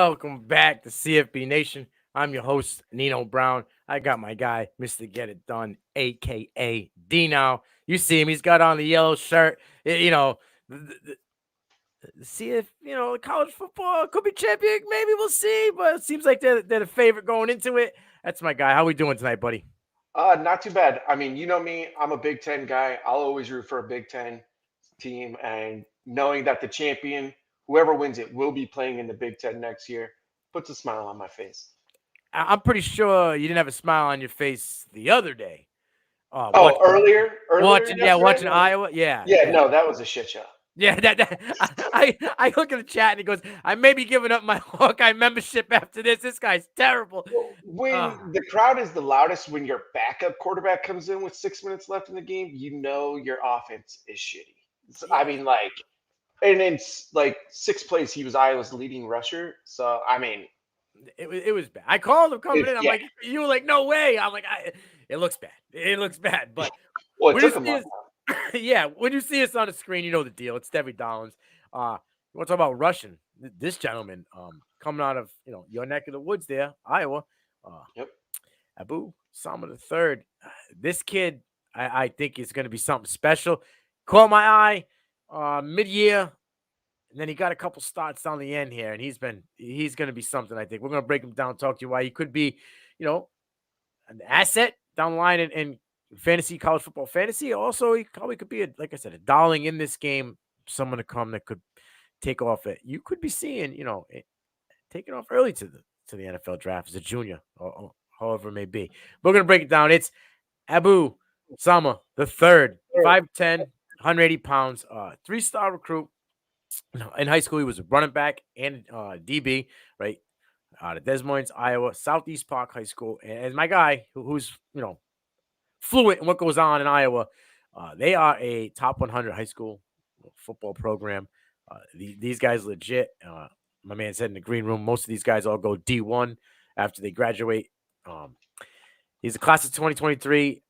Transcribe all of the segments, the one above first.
Welcome back to CFB Nation. I'm your host, Nino Brown. I got my guy, Mr. Get It Done, aka Dino. You see him, he's got on the yellow shirt. See if college football could be champion. Maybe we'll see, but it seems like they're the favorite going into it. That's my guy. How we doing tonight, buddy? Not too bad. I mean, you know me, I'm a Big Ten guy. I'll always root for a Big Ten team. And knowing that the champion, whoever wins it, will be playing in the Big Ten next year, puts a smile on my face. I'm pretty sure you didn't have a smile on your face the other day. Oh, Watching, earlier yesterday? watching No. Iowa. Yeah, Yeah, yeah. no, that was a shit show. Yeah, I look at the chat and he goes, I may be giving up my Hawkeye membership after this. This guy's terrible. Well, Uh, when the crowd is the loudest, when your backup quarterback comes in with 6 minutes left in the game, you know your offense is shitty. I yeah, mean, and in like 6 plays, he was Iowa's leading rusher. So, I mean, it was bad. I called him coming in. I'm yeah. like, you were like, no way. I'm like, it looks bad. It looks bad. But Well, it when you took him see a us, yeah, when you see us on the screen, you know the deal. It's Devy. You want to talk about Russian? This gentleman, coming out of your neck of the woods there, Iowa. Uh, Yep. Abu Sama the third. This kid, I think is going to be something special. Caught my eye mid-year, and then he got a couple starts down the end here, and he's going to be something. I think we're going to break him down, talk to you why he could be, you know, an asset down the line in fantasy, college football fantasy. Also, he probably could be like I said, a darling in this game. Someone to come that could take off it. You could be seeing, taking off early to the NFL draft as a junior, or however it may be. We're gonna break it down. It's Abu Sama the third, 5'10", 180 pounds, 3-star recruit. In high school, he was a running back and DB, right? Out of Des Moines, Iowa, Southeast Park High School. And my guy, who's fluent in what goes on in Iowa, they are a top 100 high school football program. These guys legit. My man said in the green room, most of these guys all go D1 after they graduate. Um, he's a class of 2023,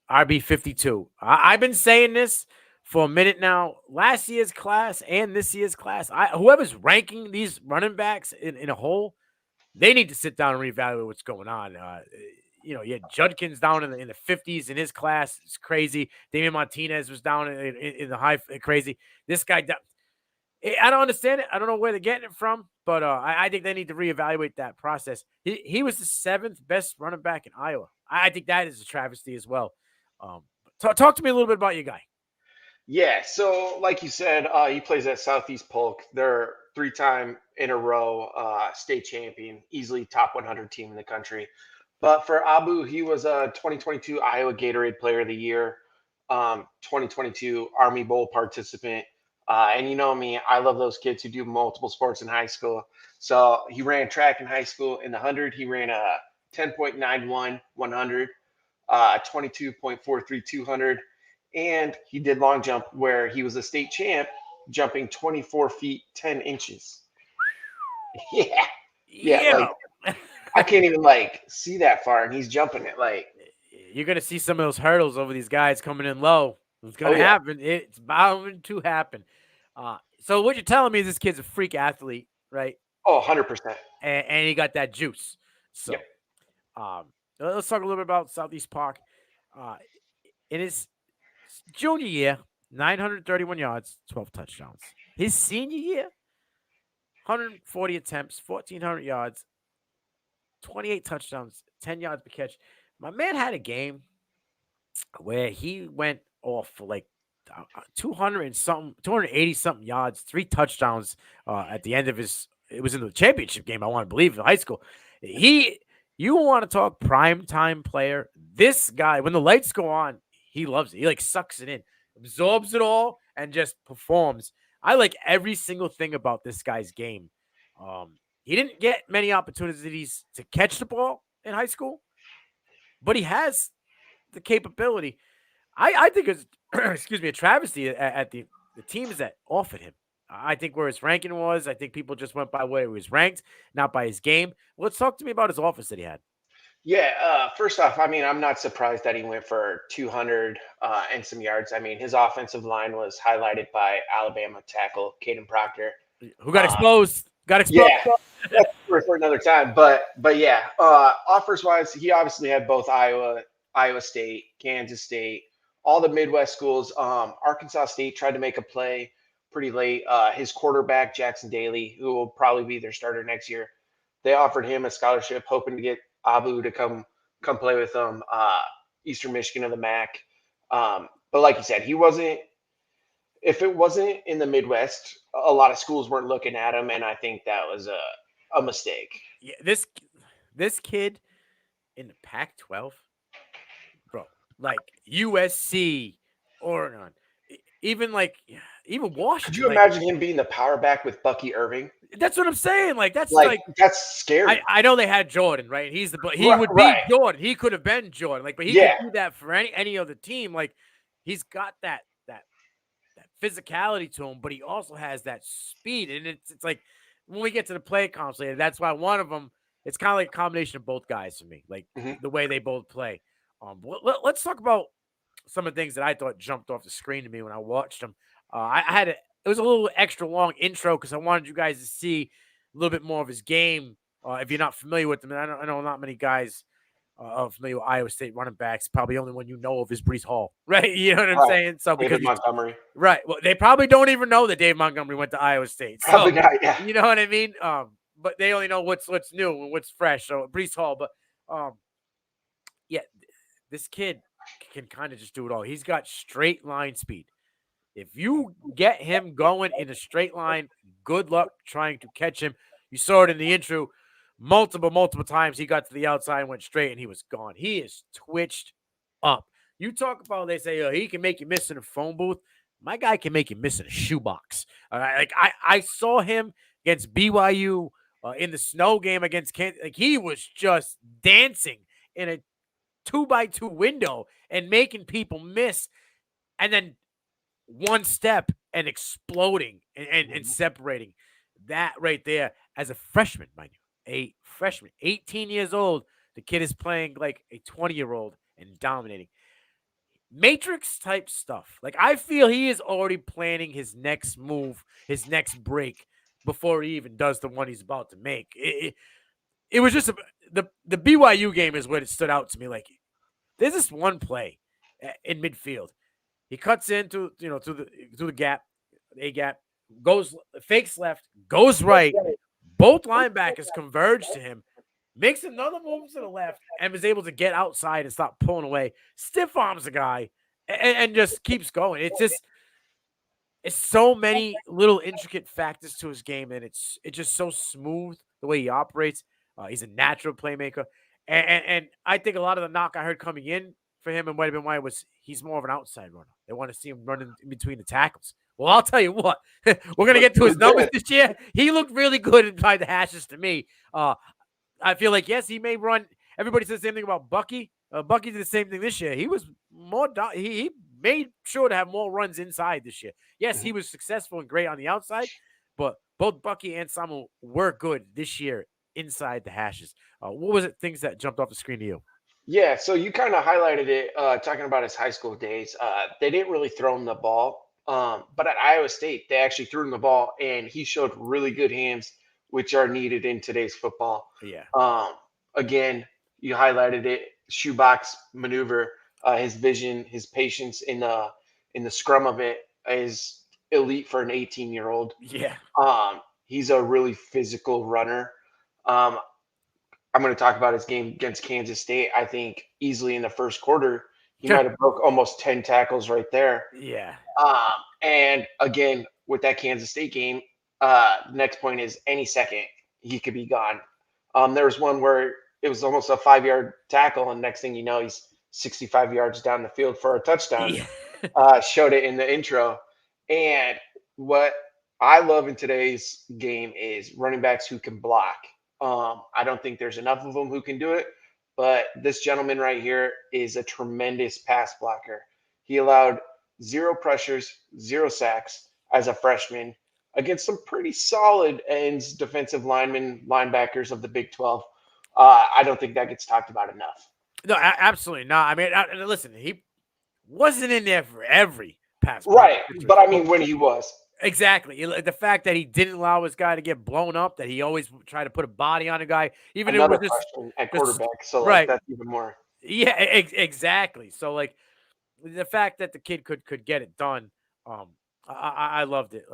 RB 52. I've been saying this for a minute now. Last year's class and this year's class, whoever's ranking these running backs in a whole, they need to sit down and reevaluate what's going on. You had Judkins down in the 50s in his class. It's crazy. Damian Martinez was down in the high, crazy. This guy, I don't understand it. I don't know where they're getting it from, but I think they need to reevaluate that process. He was the 7th best running back in Iowa. I think that is a travesty as well. Talk to me a little bit about your guy. Yeah, so like you said, he plays at Southeast Polk. They're 3 time in a row state champion, easily top 100 team in the country. But for Abu, he was a 2022 Iowa Gatorade Player of the Year, 2022 Army Bowl participant. And you know me, I love those kids who do multiple sports in high school. So he ran track in high school. In the 100, he ran a 10.91 100, 22.43 200, and he did long jump where he was a state champ, jumping 24 feet 10 inches. Yeah, yeah, Yeah. like I can't even like see that far, and he's jumping it like, You're gonna see some of those hurdles over these guys coming in low. It's oh gonna yeah, happen. It's bound to happen. So what you're telling me is this kid's a freak athlete, right? oh 100%. And he got that juice. Yep. So let's talk a little bit about Southeast Park. Uh, in his junior year, 931 yards, 12 touchdowns. His senior year, 140 attempts, 1,400 yards, 28 touchdowns, 10 yards per catch. My man had a game where he went off for like 200 and something, 280 something yards, 3 touchdowns at the end of his. It was in the championship game, I want to believe, in high school. You want to talk prime time player? This guy, when the lights go on, he loves it. He like sucks it in, absorbs it all, and just performs. I like every single thing about this guy's game. He didn't get many opportunities to catch the ball in high school, but he has the capability. I think it's excuse me, a travesty at the teams that offered him. I think where his ranking was, I think people just went by where he was ranked, not by his game. Let's talk to me about his office that he had. Yeah, first off, I mean, I'm not surprised that he went for 200 and some yards. I mean, his offensive line was highlighted by Alabama tackle Caden Proctor. Who got Uh, exposed? Got exposed. Yeah, that's for another time. But yeah, offers wise, he obviously had both Iowa State, Kansas State, all the Midwest schools. Arkansas State tried to make a play pretty late. His quarterback Jackson Daly, who will probably be their starter next year, they offered him a scholarship, hoping to get Abu to come play with them. Eastern Michigan of the MAC. But like you said, he wasn't. If it wasn't in the Midwest, a lot of schools weren't looking at him, and I think that was a mistake. Yeah, this kid in the Pac-12, bro, like USC, Oregon, even like even Could Washington. you Like imagine him being the power back with Bucky Irving? that's what I'm saying. Like that's Like like that's scary. I know they had Jordan, right? He's the he Right, would be right. Jordan. He could have been Jordan, like, but he could Yeah. do that for any other team. Like he's got that physicality to him, but he also has that speed, and it's like when we get to the play comps later, that's why one of them. It's kind of like a combination of both guys for me, like Hmm. the way they both play. Let's talk about some of the things that I thought jumped off the screen to me when I watched them. I had it was a little extra long intro because I wanted you guys to see a little bit more of his game. If you're not familiar with him, and I know not many guys are familiar with Iowa State running backs. Probably the only one you know of is Brees Hall, right? You know what I'm Right. saying? So because David Montgomery. right, well, they probably don't even know that Dave Montgomery went to Iowa State. Probably So not. Yeah. you know what I mean? But they only know what's new and what's fresh. So Brees Hall, but um, yeah, this kid can kind of just do it all. He's got straight line speed. If you get him going in a straight line, good luck trying to catch him. You saw it in the intro multiple times. He got to the outside and went straight, and he was gone. He is twitched up. You talk about, they say, oh, he can make you miss in a phone booth. My guy can make you miss in a shoebox. All right. Like I saw him against BYU in the snow game against Kansas. Like he was just dancing in a 2x2 window and making people miss. And then one step and exploding and separating. That right there as a freshman, mind you, a freshman, 18 years old. The kid is playing like a 20-year-old and dominating. Matrix type stuff. Like I feel he is already planning his next move, his next break before he even does the one he's about to make. It was just the BYU game is what it stood out to me. Like there's this one play in midfield. He cuts into through the gap, A gap, goes fakes left, goes right. Both linebackers converge to him, makes another move to the left, and was able to get outside and stop pulling away. Stiff arms the guy, and just keeps going. It's so many little intricate factors to his game, and it's just so smooth the way he operates. He's a natural playmaker, and I think a lot of the knock I heard coming in for him and might have been why it was he's more of an outside runner. They want to see him running in between the tackles. Well, I'll tell you what, we're gonna get to his numbers this year. He looked really good inside the hashes to me. I feel like yes, he may run. Everybody says the same thing about Bucky. Bucky did the same thing this year. He was more. He made sure to have more runs inside this year. Yes, he was successful and great on the outside, but both Bucky and Samuel were good this year inside the hashes. What was it? Things that jumped off the screen to you? Yeah, so you kind of highlighted it, talking about his high school days. They didn't really throw him the ball, but at Iowa State, they actually threw him the ball, and he showed really good hands, which are needed in today's football. Yeah. Again, you highlighted it, shoebox maneuver, his vision, his patience in the scrum of it is elite for an 18-year-old. Yeah. He's a really physical runner. Um, I'm going to talk about his game against Kansas State. I think easily in the first quarter, he might have broke almost 10 tackles right there. Yeah. And again, with that Kansas State game, the next point is any second he could be gone. There was one where it was almost a 5-yard tackle, and next thing you know, he's 65 yards down the field for a touchdown. Yeah. Showed it in the intro. And what I love in today's game is running backs who can block. I don't think there's enough of them who can do it, but this gentleman right here is a tremendous pass blocker. He allowed 0 pressures, 0 sacks as a freshman against some pretty solid ends, defensive linemen, linebackers of the Big 12. I don't think that gets talked about enough. No, absolutely not. I mean, listen, he wasn't in there for every pass. Right, but I mean when he was. Exactly. The fact that he didn't allow his guy to get blown up, that he always tried to put a body on a guy, even if it Another was question at just quarterback. So like right. that's even more. Yeah, exactly. So like the fact that the kid could get it done, um, I loved it.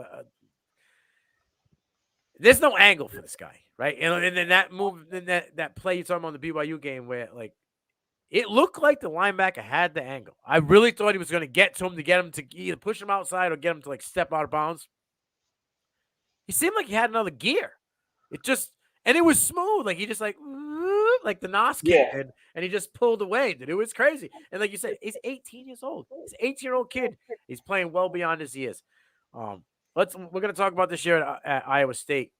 There's no angle for this guy, right? And then that move, then that play you saw him on the BYU game where like it looked like the linebacker had the angle. I really thought he was going to get to him to get him to either push him outside or get him to like step out of bounds. He seemed like he had another gear. It just and it was smooth. Like he just like the Nas kid Yeah. did, and he just pulled away. Dude, it was crazy. And like you said, he's 18 years old. He's an 18-year-old kid. He's playing well beyond his years. Um, we're gonna talk about this year at Iowa State.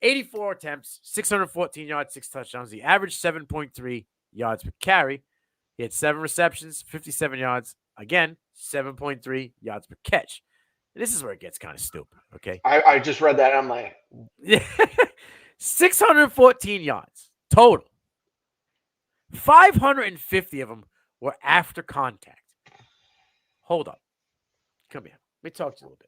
84 attempts, 614 yards, 6 touchdowns. He averaged 7.3 yards per carry. He had 7 receptions, 57 yards. Again, 7.3 yards per catch. And this is where it gets kind of stupid. Okay. I just read that. I'm like, Yeah. 614 yards total. 550 of them were after contact. Hold up. Come here. Let me talk to you a little bit.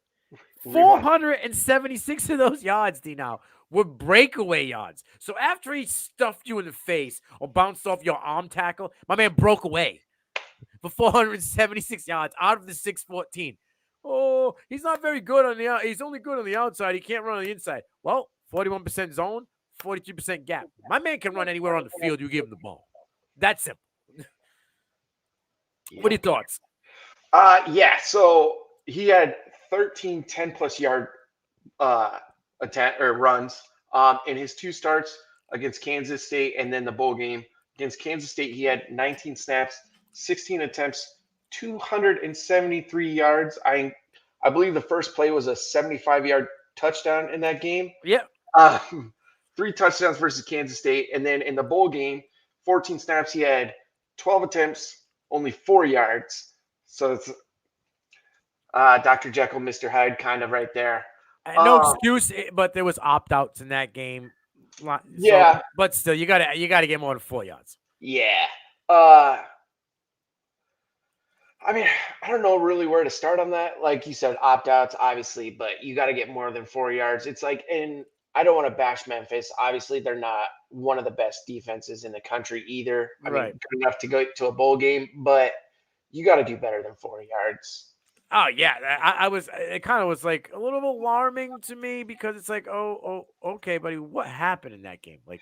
476 of those yards, D now, were breakaway yards. So after he stuffed you in the face or bounced off your arm tackle, my man broke away for 476 yards out of the 614. Oh, he's not very good on the out. He's only good on the outside. He can't run on the inside. Well, 41% zone, 43% gap. My man can run anywhere on the field. You give him the ball. That's simple. What are your thoughts? Yeah. So he had 13 10-plus yard attempt or runs in his two starts against Kansas State and then the bowl game against Kansas State. He had 19 snaps, 16 attempts, 273 yards. I believe the first play was a 75-yard touchdown in that game. Yep. 3 touchdowns versus Kansas State, and then in the bowl game, 14 snaps. He had 12 attempts, only 4 yards. So it's Dr. Jekyll, Mr. Hyde, kind of right there. No excuse, but there was opt-outs in that game. So, Yeah. But still, you gotta get more than 4 yards. Yeah. I mean, I don't know really where to start on that. Like you said, opt-outs, obviously, but you got to get more than 4 yards. It's like, and I don't want to bash Memphis. Obviously, they're not one of the best defenses in the country either. I mean, Right. good enough to go to a bowl game, but you got to do better than 4 yards. Oh yeah, I was. It kind of was like a little alarming to me because it's like, oh, okay, buddy, what happened in that game? Like,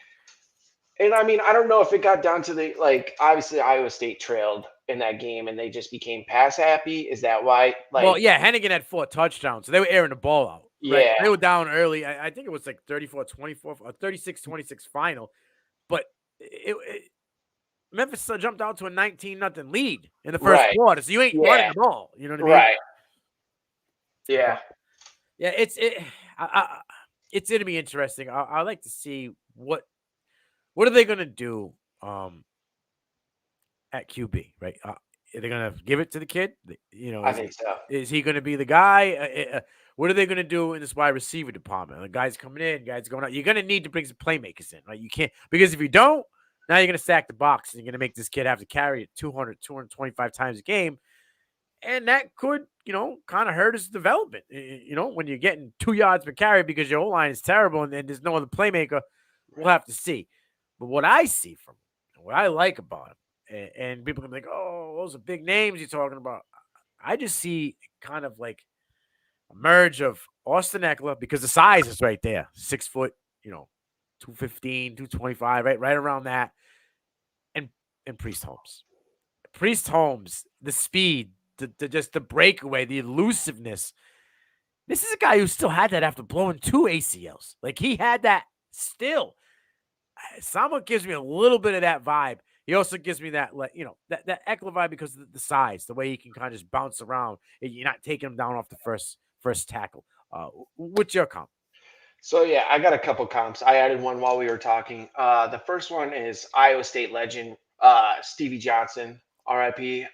And I mean, I don't know if it got down to the like. Obviously, Iowa State trailed in that game, and they just became pass happy. Is that why? Like, well, yeah, Hennigan had 4 touchdowns, so they were airing the ball out. Right, yeah, they were down early. I think it was like 34-24, or 36-26 final, but Memphis jumped out to a 19-0 lead in the first right, quarter. So you ain't running the ball. You know what I mean? right, yeah. Yeah, it's gonna be interesting. I like to see what are they gonna do at QB, right? Are they gonna give it to the kid? I think so. Is he gonna be the guy? What are they gonna do in this wide receiver department? The guys coming in, guys going out. You're gonna need to bring some playmakers in, right? You can't because if you don't, now you're gonna stack the box and you're gonna make this kid have to carry it 200, 225 times a game. And that could, kind of hurt his development. When you're getting 2 yards per carry because your O-line is terrible and there's no other playmaker, we'll have to see. But what I see from him, what I like about him, and people can be like, oh, those are big names you're talking about. I just see kind of like a merge of Austin Eckler because the size is right there. 6 foot, 215, 225, right around that. And Priest Holmes. Priest Holmes, the speed, just the breakaway, the elusiveness. This is a guy who still had that after blowing 2 ACLs. Like he had that still. Someone gives me a little bit of that vibe. He also gives me that, that Eckler vibe because of the size, the way he can kind of just bounce around. You're not taking him down off the first tackle. What's your comp? So yeah, I got a couple comps. I added one while we were talking. The first one is Iowa State legend Stevie Johnson, RIP.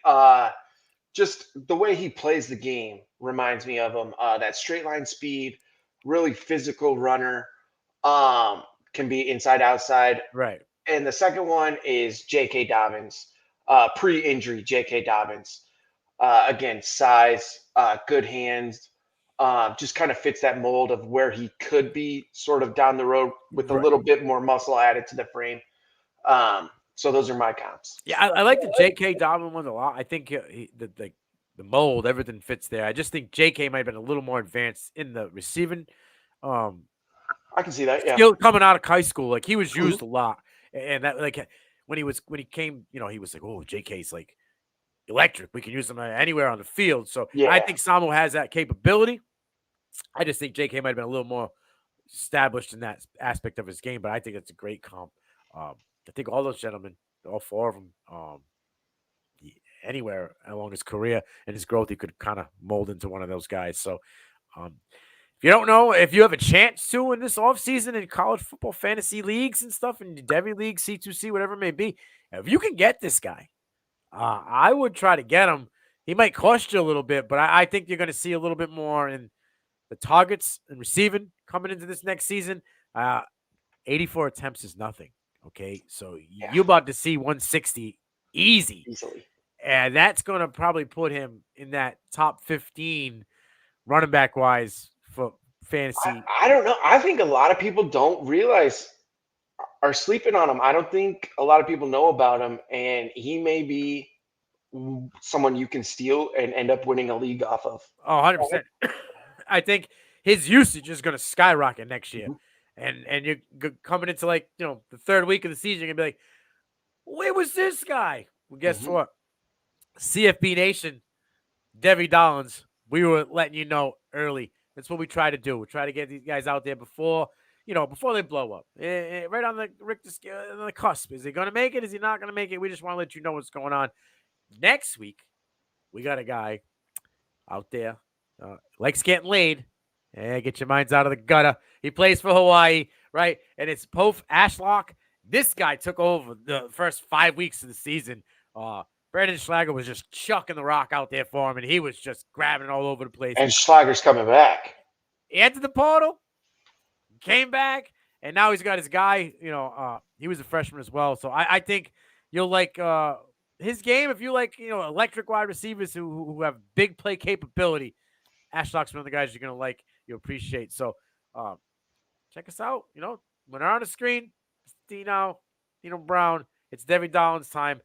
Just the way he plays the game reminds me of him. That straight line speed, really physical runner. Can be inside outside. Right. And the second one is J.K. Dobbins, pre-injury J.K. Dobbins. Again, size, good hands, just kind of fits that mold of where he could be sort of down the road with a Right. little bit more muscle added to the frame. So those are my comps. Yeah, I like the J.K. Dobbin one a lot. I think the mold, everything fits there. I just think J.K. might have been a little more advanced in the receiving. Um, I can see that. Yeah. Still coming out of high school, like he was Mhm. used a lot, and that like when he came, he was like, oh, J.K.'s like electric. We can use him anywhere on the field. So I Yeah. think Samo has that capability. I just think J.K. might have been a little more established in that aspect of his game, but I think it's a great comp. Um, I think all those gentlemen, all four of them, anywhere along his career and his growth, he could kind of mold into one of those guys. So, um, if you don't know, if you have a chance to in this offseason in college football fantasy leagues and stuff, in the Devy League, C2C, whatever it may be, if you can get this guy, I would try to get him. He might cost you a little bit, but I think you're going to see a little bit more in the targets and receiving coming into this next season. 84 attempts is nothing. Okay. So Yeah. you're about to see 160 easy. Easily. And that's going to probably put him in that top 15 running back wise for fantasy. I don't know. I think a lot of people don't realize are sleeping on him. I don't think a lot of people know about him, and he may be someone you can steal and end up winning a league off of. Oh, 100%. I think his usage is going to skyrocket next year. Mhm. And you're coming into like, the third week of the season, you're going to be like, where was this guy? Well, guess Mhm. what? CFB Nation, Devy Dollins, we were letting you know early. That's what we try to do. We try to get these guys out there before they blow up. Right on the Richter scale, on the cusp. Is he going to make it? Is he not going to make it? We just want to let you know what's going on. Next week, we got a guy out there, likes getting laid. Get your minds out of the gutter. He plays for Hawaii, right? And it's Pof Ashlock. This guy took over the first 5 weeks of the season. Brandon Schlager was just chucking the rock out there for him, and he was just grabbing it all over the place. And Schlager's coming back. He entered the portal, came back, and now he's got his guy. He was a freshman as well. So I think you'll like his game. If you like, electric wide receivers who have big play capability, Ashlock's one of the guys you're going to like, you appreciate. So check us out. When they're on the screen, it's Dino Brown. It's Devy Dollins time.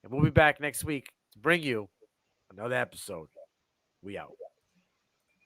And we'll be back next week to bring you another episode. We out.